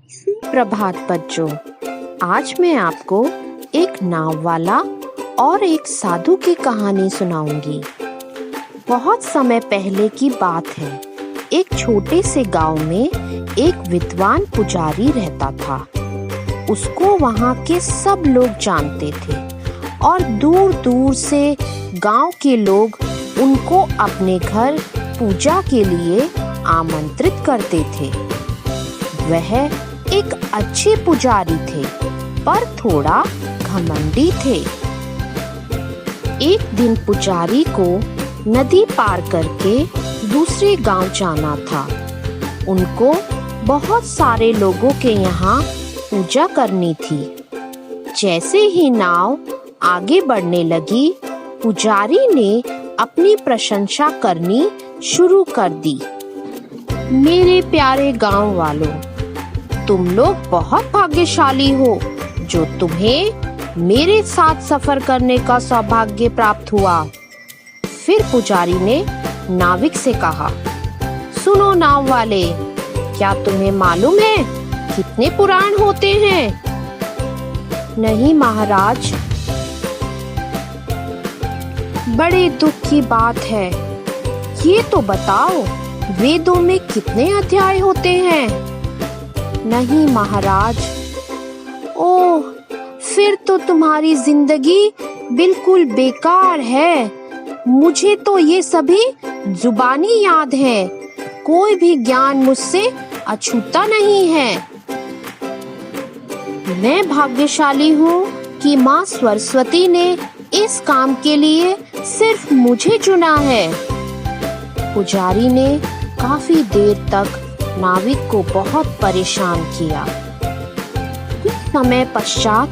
प्रभात बच्चों, आज मैं आपको एक नाव वाला और एक साधु की कहानी सुनाऊंगी। बहुत समय पहले की बात है। एक छोटे से गांव में एक विद्वान पुजारी रहता था। उसको वहां के सब लोग जानते थे और दूर दूर से गांव के लोग उनको अपने घर पूजा के लिए आमंत्रित करते थे। वह एक अच्छे पुजारी थे, पर थोड़ा घमंडी थे। एक दिन पुजारी को नदी पार करके दूसरे गांव जाना था। उनको बहुत सारे लोगों के यहाँ पूजा करनी थी। जैसे ही नाव आगे बढ़ने लगी, पुजारी ने अपनी प्रशंसा करनी शुरू कर दी। मेरे प्यारे गांव वालों, तुम लोग बहुत भाग्यशाली हो जो तुम्हें मेरे साथ सफर करने का सौभाग्य प्राप्त हुआ। फिर पुजारी ने नाविक से कहा, सुनो नाव वाले, क्या तुम्हें मालूम है कितने पुराण होते हैं? नहीं महाराज। बड़े दुख की बात है। ये तो बताओ, वेदों में कितने अध्याय होते हैं? नहीं महाराज। ओह, फिर तो तुम्हारी जिंदगी बिल्कुल बेकार है। मुझे तो ये सभी जुबानी याद है। कोई भी ज्ञान मुझसे अछूता नहीं है। मैं भाग्यशाली हूँ कि माँ सरस्वती ने इस काम के लिए सिर्फ मुझे चुना है। पुजारी ने काफी देर तक नाविक को बहुत परेशान किया। कुछ समय पश्चात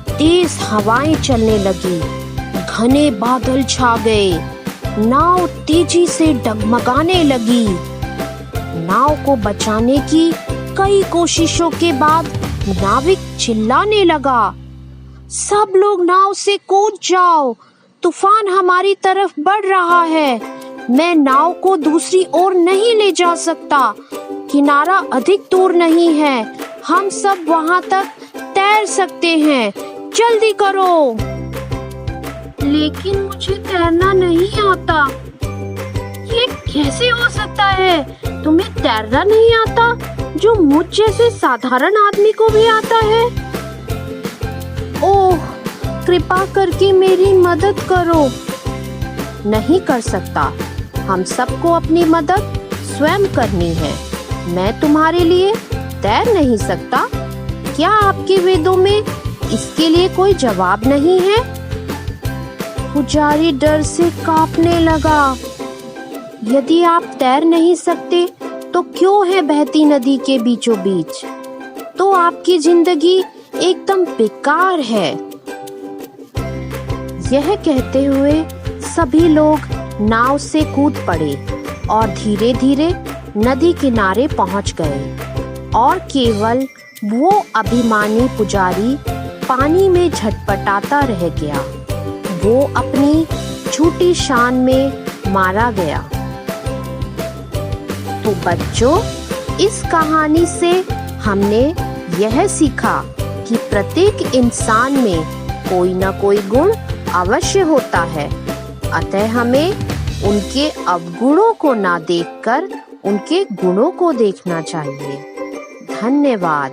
तेज हवाएं चलने लगी, घने बादल छा गए, नाव तेजी से डगमगाने लगी। नाव को बचाने की कई कोशिशों के बाद नाविक चिल्लाने लगा, सब लोग नाव से कूद जाओ, तूफान हमारी तरफ बढ़ रहा है। मैं नाव को दूसरी ओर नहीं ले जा सकता। किनारा अधिक दूर नहीं है। हम सब वहां तक तैर सकते हैं। जल्दी करो। लेकिन मुझे तैरना नहीं आता। ये कैसे हो सकता है? तुम्हें तैरना नहीं आता, जो मुझ जैसे साधारण आदमी को भी आता है? ओह, कृपा करके मेरी मदद करो। नहीं कर सकता। हम सबको अपनी मदद स्वयं करनी है। मैं तुम्हारे लिए तैर नहीं सकता। क्या आपके वेदों में इसके लिए कोई जवाब नहीं है? पुजारी डर से कांपने लगा। यदि आप तैर नहीं सकते तो क्यों है बहती नदी के बीचों बीच? तो आपकी जिंदगी एकदम बेकार है। यह कहते हुए सभी लोग नाव से कूद पड़े और धीरे धीरे नदी किनारे पहुंच गए और केवल वो अभिमानी पुजारी पानी में झटपटाता रह गया। वो अपनी झूठी शान में मारा गया। तो बच्चों, इस कहानी से हमने यह सीखा कि प्रत्येक इंसान में कोई न कोई गुण अवश्य होता है। अतः हमें उनके अवगुणों को ना देखकर उनके गुणों को देखना चाहिए। धन्यवाद।